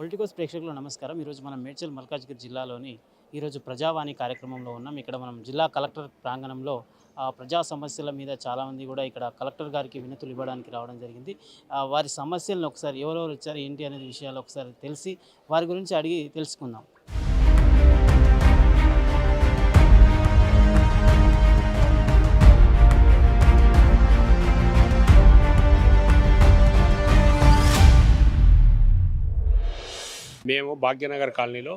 Politicos ప్రేక్షకులు నమస్కారం. ఈరోజు మనం మేడ్చల్ మల్కాజ్గిరి జిల్లాలోని ఈరోజు ప్రజావాణి కార్యక్రమంలో ఉన్నాం. ఇక్కడ మనం జిల్లా కలెక్టర్ ప్రాంగణంలో ప్రజా సమస్యల మీద చాలామంది కూడా ఇక్కడ కలెక్టర్ గారికి వినతులు ఇవ్వడానికి రావడం జరిగింది. వారి సమస్యలను ఒకసారి ఎవరెవరు వచ్చారు ఏంటి అనేది విషయాలు ఒకసారి తెలిసి వారి గురించి అడిగి తెలుసుకుందాం. మేము భాగ్యనగర్ కాలనీలో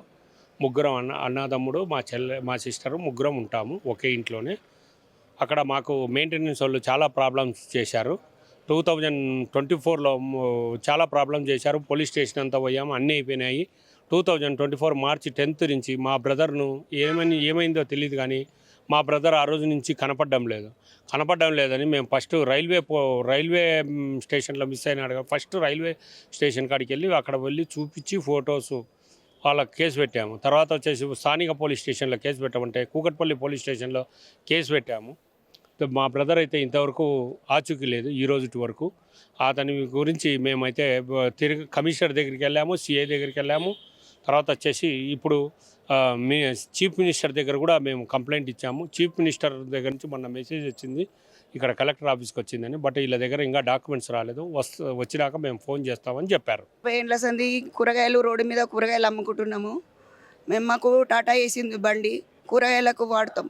ముగ్గురం అన్నదమ్ముడు మా సిస్టరు ముగ్గురం ఉంటాము ఒకే ఇంట్లోనే. అక్కడ మాకు మెయింటెనెన్స్ వాళ్ళు చాలా ప్రాబ్లమ్స్ చేశారు. 2024లో చాలా ప్రాబ్లమ్స్ చేశారు. పోలీస్ స్టేషన్ అంతా పోయాము, అన్నీ అయిపోయినాయి. 2024 మార్చి 10th నుంచి మా బ్రదర్ను ఏమైందో తెలియదు, కానీ మా బ్రదర్ ఆ రోజు నుంచి కనపడడం లేదని మేము ఫస్ట్ రైల్వే స్టేషన్లో మిస్ అయినాడు. ఫస్ట్ రైల్వే స్టేషన్ కాడికి అక్కడ వెళ్ళి చూపించి ఫొటోస్ వాళ్ళకి కేసు పెట్టాము. తర్వాత వచ్చేసి స్థానిక పోలీస్ స్టేషన్లో కేసు పెట్టామంటే కూకట్పల్లి పోలీస్ స్టేషన్లో కేసు పెట్టాము. మా బ్రదర్ అయితే ఇంతవరకు ఆచూకీ లేదు ఈ రోజు వరకు. అతని గురించి మేమైతే తిరిగి కమిషనర్ దగ్గరికి వెళ్ళాము, సిఐ దగ్గరికి వెళ్ళాము. తర్వాత వచ్చేసి ఇప్పుడు చీఫ్ మినిస్టర్ దగ్గర కూడా మేము కంప్లైంట్ ఇచ్చాము. చీఫ్ మినిస్టర్ దగ్గర నుంచి మొన్న మెసేజ్ వచ్చింది, ఇక్కడ కలెక్టర్ ఆఫీస్కి వచ్చిందని. బట్ వీళ్ళ దగ్గర ఇంకా డాక్యుమెంట్స్ రాలేదు. వచ్చినాక మేము ఫోన్ చేస్తామని చెప్పారు. ఏండ్ల సంది కూరగాయలు రోడ్డు మీద కూరగాయలు అమ్ముకుంటున్నాము. మాకు టాటా వేసింది బండి, కూరగాయలకు వాడతాం.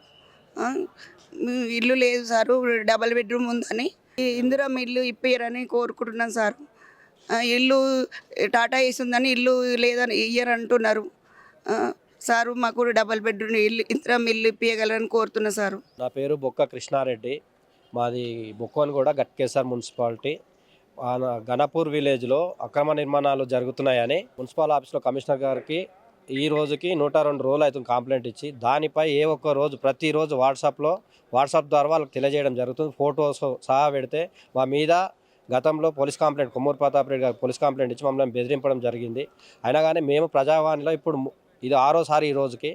ఇల్లు లేదు సారు, డబల్ బెడ్రూమ్ ఉందని ఇందిరం ఇల్లు ఇప్పారని కోరుకుంటున్నాం సార్. ఇల్లు టాటా వేసిందని ఇల్లు లేదని ఇయ్యరంటున్నారు సారు. మాకు డబల్ బెడ్రూమ్ ఇల్లు ఇందిరం ఇల్లు ఇప్పించగలరని కోరుతున్నా సారు. నా పేరు బొక్క కృష్ణారెడ్డి, మాది బొక్కని కూడా గట్కేసర్ మున్సిపాలిటీ. గణపూర్ విలేజ్లో అక్రమ నిర్మాణాలు జరుగుతున్నాయని మున్సిపల్ ఆఫీస్లో కమిషనర్ గారికి ఈ రోజుకి 102 రోజులు అవుతుంది కంప్లైంట్ ఇచ్చి. దానిపై ఏ ఒక్క రోజు ప్రతిరోజు వాట్సాప్ ద్వారా వాళ్ళకి తెలియజేయడం జరుగుతుంది. ఫొటోస్ సహా పెడితే మా మీద గతంలో పోలీస్ కంప్లైంట్ కొమ్మూరు ప్రతాప్ రెడ్డి గారు పోలీస్ కంప్లైంట్ ఇచ్చి మమ్మల్ని బెదిరింపడం జరిగింది. అయినా కానీ మేము ప్రజావాణిలో ఇప్పుడు ఇది 6వ ఈ రోజుకి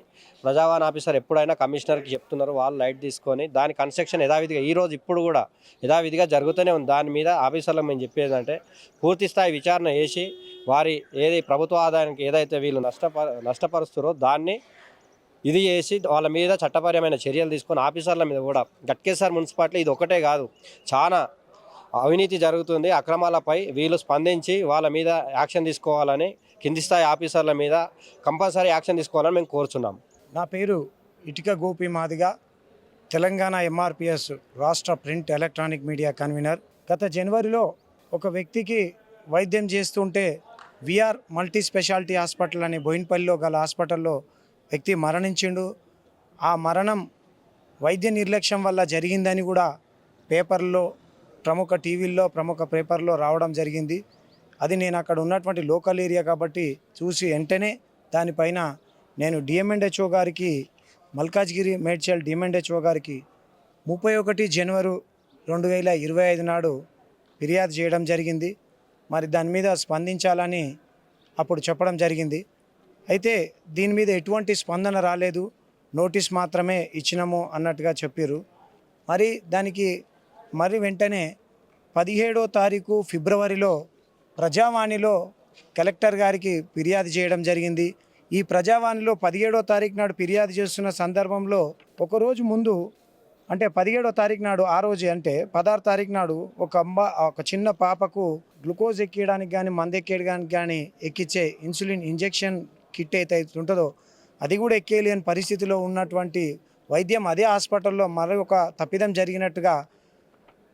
ప్రజావాణి ఆఫీసర్ ఎప్పుడైనా కమిషనర్కి చెప్తున్నారు, వాళ్ళు లైట్ తీసుకొని దాని కన్స్ట్రక్షన్ యథావిధిగా ఇప్పుడు కూడా యథావిధిగా జరుగుతూనే ఉంది. దాని మీద ఆఫీసర్లకు మేము చెప్పేదంటే పూర్తి స్థాయి విచారణ చేసి వారి ప్రభుత్వ ఆదాయానికి ఏదైతే వీళ్ళు నష్టపరుస్తారో దాన్ని ఇది చేసి వాళ్ళ మీద చట్టపరమైన చర్యలు తీసుకొని ఆఫీసర్ల మీద కూడా గట్కేసర్ మున్సిపాలిటీ ఇది ఒకటే కాదు, చాలా అవినీతి జరుగుతుంది. అక్రమాలపై వీళ్ళు స్పందించి వాళ్ళ మీద యాక్షన్ తీసుకోవాలని, కింది స్థాయి ఆఫీసర్ల మీద కంపల్సరీ యాక్షన్ తీసుకోవాలని మేము కోరుచున్నాం. నా పేరు ఇటిక గోపి మాదిగా, తెలంగాణ ఎంఆర్పిఎస్ రాష్ట్ర ప్రింట్ ఎలక్ట్రానిక్ మీడియా కన్వీనర్. గత జనవరిలో ఒక వ్యక్తికి వైద్యం చేస్తుంటే విఆర్ మల్టీ స్పెషాలిటీ హాస్పిటల్ అని బోయిన్పల్లిలో గల హాస్పిటల్లో వ్యక్తి మరణించిండు. ఆ మరణం వైద్య నిర్లక్ష్యం వల్ల జరిగిందని కూడా పేపర్లో, ప్రముఖ టీవీల్లో, ప్రముఖ పేపర్లో రావడం జరిగింది. అది నేను అక్కడ ఉన్నటువంటి లోకల్ ఏరియా కాబట్టి చూసి వెంటనే దానిపైన నేను డిఎంఎండ్హెచ్ఓ గారికి, మల్కాజ్గిరి మేడ్చల్ డిఎంఎండ్హెచ్ఓ గారికి 31 జనవరి 2025 నాడు ఫిర్యాదు చేయడం జరిగింది. మరి దాని మీద స్పందించాలని అప్పుడు చెప్పడం జరిగింది. అయితే దీని మీద ఎటువంటి స్పందన రాలేదు, నోటీస్ మాత్రమే ఇచ్చినాము అన్నట్టుగా చెప్పారు. మరి దానికి వెంటనే 17వ ఫిబ్రవరిలో ప్రజావాణిలో కలెక్టర్ గారికి ఫిర్యాదు చేయడం జరిగింది. ఈ ప్రజావాణిలో 17వ నాడు ఫిర్యాదు చేస్తున్న సందర్భంలో ఒకరోజు ముందు అంటే 17వ నాడు, ఆ రోజు అంటే 16వ నాడు ఒక చిన్న పాపకు గ్లూకోజ్ ఎక్కియడానికి కానీ మందు ఎక్కియడానికి కానీ ఎక్కించే ఇన్సులిన్ ఇంజెక్షన్ కిట్ అయితే ఉంటుందో అది కూడా ఎక్కేయలేని పరిస్థితిలో ఉన్నటువంటి వైద్యం అదే హాస్పిటల్లో మరొక తప్పిదం జరిగినట్టుగా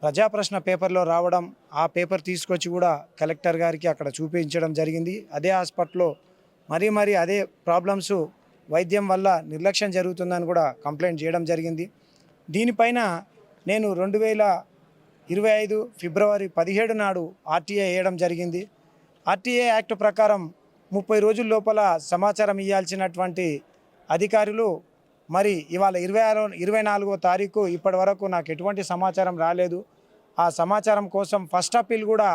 ప్రజాప్రశ్న పేపర్లో రావడం, ఆ పేపర్ తీసుకొచ్చి కూడా కలెక్టర్ గారికి అక్కడ చూపించడం జరిగింది. అదే హాస్పిటల్లో మరీ అదే ప్రాబ్లమ్స్, వైద్యం వల్ల నిర్లక్ష్యం జరుగుతుందని కూడా కంప్లైంట్ చేయడం జరిగింది. దీనిపైన నేను 2025 ఫిబ్రవరి 17 నాడు ఆర్టీఐ వేయడం జరిగింది. ఆర్టీఐ యాక్ట్ ప్రకారం 30 రోజుల లోపల సమాచారం ఇవ్వాల్సినటువంటి అధికారులు మరి ఇవాళ 24వ తారీఖు ఇప్పటి వరకు నాకు ఎటువంటి సమాచారం రాలేదు. ఆ సమాచారం కోసం ఫస్ట్ అప్పీల్ కూడా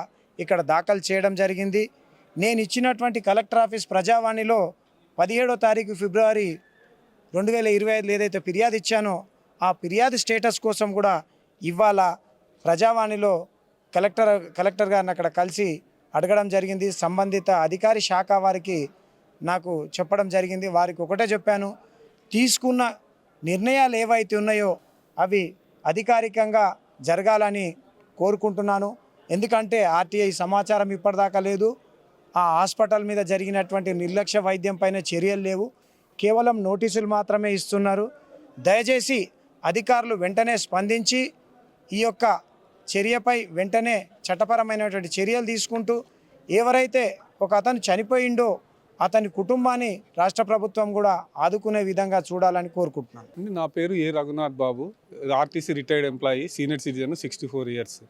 ఇక్కడ దాఖలు చేయడం జరిగింది. నేను ఇచ్చినటువంటి కలెక్టర్ ఆఫీస్ ప్రజావాణిలో 17వ ఫిబ్రవరి 2025 ఏదైతే ఫిర్యాదు ఇచ్చానో ఆ ఫిర్యాదు స్టేటస్ కోసం కూడా ఇవాళ ప్రజావాణిలో కలెక్టర్ గారిని అక్కడ కలిసి అడగడం జరిగింది. సంబంధిత అధికారి శాఖ వారికి నాకు చెప్పడం జరిగింది. వారికి ఒకటే చెప్పాను, తీసుకున్న నిర్ణయాలు ఏవైతే ఉన్నాయో అవి అధికారికంగా జరగాలని కోరుకుంటున్నాను. ఎందుకంటే ఆర్టీఐ సమాచారం ఇప్పటిదాకా లేదు. ఆ హాస్పిటల్ మీద జరిగినటువంటి నిర్లక్ష్య వైద్యం పైన చర్యలు లేవు. కేవలం నోటీసులు మాత్రమే ఇస్తున్నారు. దయచేసి అధికారులు వెంటనే స్పందించి ఈ యొక్క చర్యపై వెంటనే చట్టపరమైనటువంటి చర్యలు తీసుకుంటూ ఎవరైతే ఒక అతను చనిపోయిండో అతని కుటుంబాన్ని రాష్ట్ర ప్రభుత్వం కూడా ఆదుకునే విధంగా చూడాలని కోరుకుంటున్నాను. నా పేరు A Raghunath Babu, RTC retired employee, senior citizen, 64 years.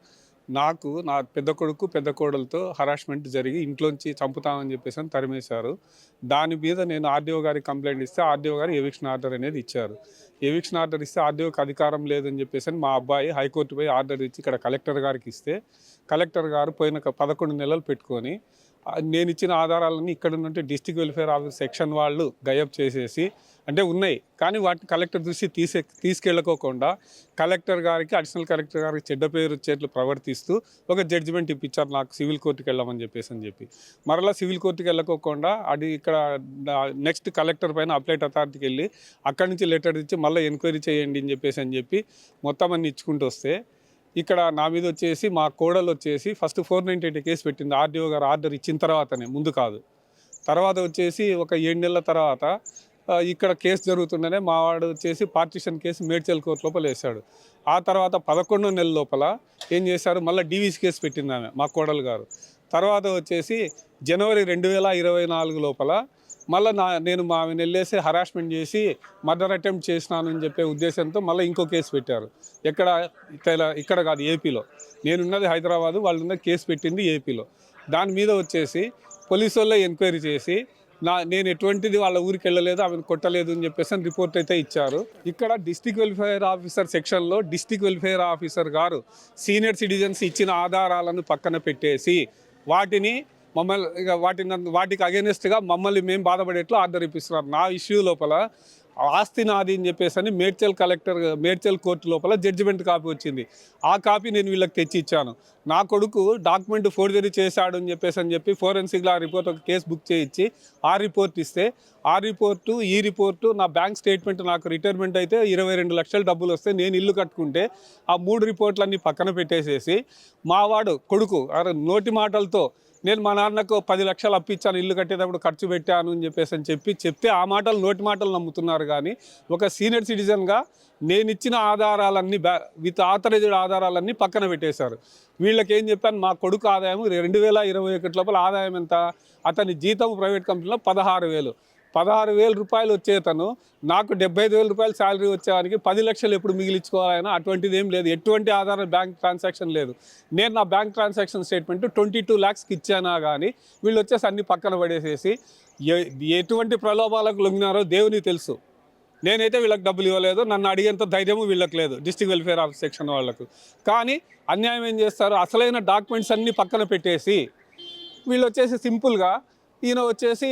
నాకు నా పెద్ద కొడుకు పెద్ద కోడలతో హరాస్మెంట్ జరిగి ఇంట్లోంచి చంపుతామని చెప్పేసి అని తరిమేశారు. దాని మీద నేను ఆర్డీఓ గారికి కంప్లైంట్ ఇస్తే ఆర్డీఓ గారు ఎవిక్షన్ ఆర్డర్ అనేది ఇచ్చారు. ఎవిక్షన్ ఆర్డర్ ఇస్తే ఆర్డీఓకి అధికారం లేదని చెప్పేసి మా అబ్బాయి హైకోర్టు పోయి ఆర్డర్ ఇచ్చి ఇక్కడ కలెక్టర్ గారికి ఇస్తే కలెక్టర్ గారు పోయిన 11 నెలలు పెట్టుకొని నేను ఇచ్చిన ఆధారాలన్నీ ఇక్కడ నుండి డిస్ట్రిక్ట్ వెల్ఫేర్ ఆఫీస్ సెక్షన్ వాళ్ళు గయబ్ చేసేసి, అంటే ఉన్నాయి కానీ వాటిని కలెక్టర్ దృష్టి తీసుకెళ్ళకోకుండా కలెక్టర్ గారికి, అడిషనల్ కలెక్టర్ గారికి చెడ్డ పేరు చేతులు ప్రవర్తిస్తూ ఒక జడ్జిమెంట్ ఇప్పించారు నాకు సివిల్ కోర్టుకి వెళ్ళమని చెప్పి మరలా సివిల్ కోర్టుకి వెళ్ళకోకుండా అది ఇక్కడ నెక్స్ట్ కలెక్టర్ పైన అప్లైట్ అథారిటీకి వెళ్ళి అక్కడి నుంచి లెటర్ ఇచ్చి మళ్ళీ ఎంక్వైరీ చేయండి అని చెప్పి మొత్తం అన్ని ఇచ్చుకుంటూ వస్తే ఇక్కడ నా మీద వచ్చేసి మా కోడలు వచ్చేసి ఫస్ట్ 498 కేసు పెట్టింది. ఆర్డీఓ గారు ఆర్డర్ ఇచ్చిన తర్వాతనే, ముందు కాదు. తర్వాత వచ్చేసి ఒక 7 నెలల తర్వాత ఇక్కడ కేసు జరుగుతుండనే మా వాడు వచ్చేసి పార్టిషన్ కేసు మేడ్చల్ కోర్టు లోపల వేశాడు. ఆ తర్వాత 11 నెలల లోపల ఏం చేశారు, మళ్ళీ డీవీసీ కేసు పెట్టింది ఆమె, మా కోడలు గారు. తర్వాత వచ్చేసి జనవరి 2024 లోపల మళ్ళీ నేను ఆమెను వెళ్ళేసి హరాస్మెంట్ చేసి మర్డర్ అటెంప్ట్ చేసినాను అని చెప్పే ఉద్దేశంతో మళ్ళీ ఇంకో కేసు పెట్టారు. ఇక్కడ కాదు, ఏపీలో. నేనున్నది హైదరాబాదు, వాళ్ళు ఉన్న కేసు పెట్టింది ఏపీలో. దాని మీద వచ్చేసి పోలీసు వాళ్ళే ఎంక్వైరీ చేసి నేను ఎటువంటిది వాళ్ళ ఊరికి వెళ్ళలేదు, ఆమెను కొట్టలేదు అని చెప్పేసి రిపోర్ట్ అయితే ఇచ్చారు. ఇక్కడ డిస్ట్రిక్ట్ వెల్ఫేర్ ఆఫీసర్ సెక్షన్లో డిస్ట్రిక్ట్ వెల్ఫేర్ ఆఫీసర్ గారు సీనియర్ సిటిజన్స్ ఇచ్చిన ఆధారాలను పక్కన పెట్టేసి వాటికి అగేనెస్ట్గా మమ్మల్ని మేము బాధపడేట్లు ఆర్డర్ ఇప్పిస్తున్నారు. నా ఇష్యూ లోపల ఆస్తి నాది అని చెప్పేసి మేడ్చల్ కోర్టు లోపల జడ్జిమెంట్ కాపీ వచ్చింది. ఆ కాపీ నేను వీళ్ళకి తెచ్చి ఇచ్చాను. నా కొడుకు డాక్యుమెంట్ ఫోర్జరీ చేశాడు అని చెప్పి ఫోరెన్సిక్లో ఆ రిపోర్ట్ ఒక కేసు బుక్ చేయించి ఆ రిపోర్ట్ ఇస్తే ఈ రిపోర్టు నా బ్యాంక్ స్టేట్మెంట్, నాకు రిటైర్మెంట్ అయితే 22 లక్షల డబ్బులు వస్తే నేను ఇల్లు కట్టుకుంటే ఆ 3 రిపోర్ట్లన్నీ పక్కన పెట్టేసేసి మావాడు కొడుకు నోటి మాటలతో నేను మా నాన్నకు 10 లక్షలు అప్పించాను, ఇల్లు కట్టేటప్పుడు ఖర్చు పెట్టాను అని చెప్తే ఆ మాటలు నోటి మాటలు నమ్ముతున్నారు. కానీ ఒక సీనియర్ సిటిజన్గా నేను ఇచ్చిన ఆధారాలన్నీ విత్ ఆథరైజ్డ్ ఆధారాలన్నీ పక్కన పెట్టేశారు. వీళ్ళకి ఏం చెప్పాను, మా కొడుకు ఆదాయం 2021 లోపల ఆదాయం ఎంత, అతని జీతం ప్రైవేట్ కంపెనీలో 16,000 రూపాయలు వచ్చేతను నాకు 75,000 రూపాయలు శాలరీ వచ్చేవానికి 10 లక్షలు ఎప్పుడు మిగిలించుకోవాలైనా అటువంటిది ఏం లేదు. ఎటువంటి ఆధారం బ్యాంక్ ట్రాన్సాక్షన్ లేదు. నేను నా బ్యాంక్ ట్రాన్సాక్షన్ స్టేట్మెంట్ 22 lakhsకి ఇచ్చానా కానీ వీళ్ళు వచ్చేసి అన్ని పక్కన పడేసేసి ఎటువంటి ప్రలోభాలకు లొంగినారో దేవునికి తెలుసు. నేనైతే వీళ్ళకి డబ్బులు ఇవ్వలేదు, నన్ను అడిగేంత ధైర్యము వీళ్ళకి లేదు, డిస్ట్రిక్ట్ వెల్ఫేర్ ఆఫీస్ సెక్షన్ వాళ్ళకు. కానీ అన్యాయం ఏం చేస్తారు, అసలైన డాక్యుమెంట్స్ అన్నీ పక్కన పెట్టేసి వీళ్ళు వచ్చేసి సింపుల్గా ఈయన వచ్చేసి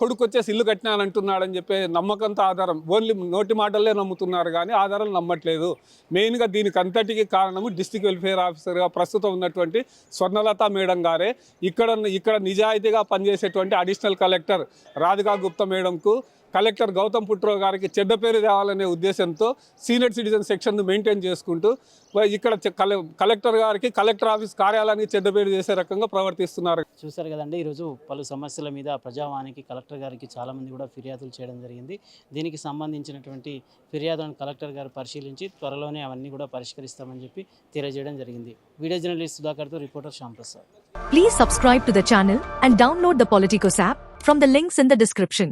కొడుకు వచ్చేసి ఇల్లు కట్టినాను అంటున్నాడని చెప్పి నమ్మకంతో ఆధారం ఓన్లీ నోటి మాటలే నమ్ముతున్నారు కానీ ఆధారాలు నమ్మట్లేదు. మెయిన్గా దీనికి అంతటికి కారణము డిస్ట్రిక్ట్ వెల్ఫేర్ ఆఫీసర్గా ప్రస్తుతం ఉన్నటువంటి స్వర్ణలత మేడం గారే. ఇక్కడ నిజాయితీగా పనిచేసేటువంటి అడిషనల్ కలెక్టర్ రాధికా గుప్తా మేడంకు, కలెక్టర్ గౌతమ్ పుట్రో గారికి చెడ్డ పేరు తేవాలనే ఉద్దేశంతో సీనియర్ సిటిజన్ సెక్షన్ను మెయింటైన్ చేసుకుంటూ ఇక్కడ కలెక్టర్ గారికి, కలెక్టర్ ఆఫీస్ కార్యాలయానికి చెడ్డ పేరు చేసే రకంగా ప్రవర్తిస్తున్నారు. చూశారు కదండి, ఈరోజు పలు సమస్యల మీద ప్రజావానికి కలెక్టర్ గారికి చాలామంది కూడా ఫిర్యాదులు చేయడం జరిగింది. దీనికి సంబంధించినటువంటి ఫిర్యాదులను కలెక్టర్ గారు పరిశీలించి త్వరలోనే అవన్నీ కూడా పరిష్కరిస్తామని చెప్పి తెలియజేయడం జరిగింది. వీడియో జర్నలిస్ట్ సుధాకర్తో reporter Shyamprasad. Please subscribe to the channel and download the Politicos app from the links in the description.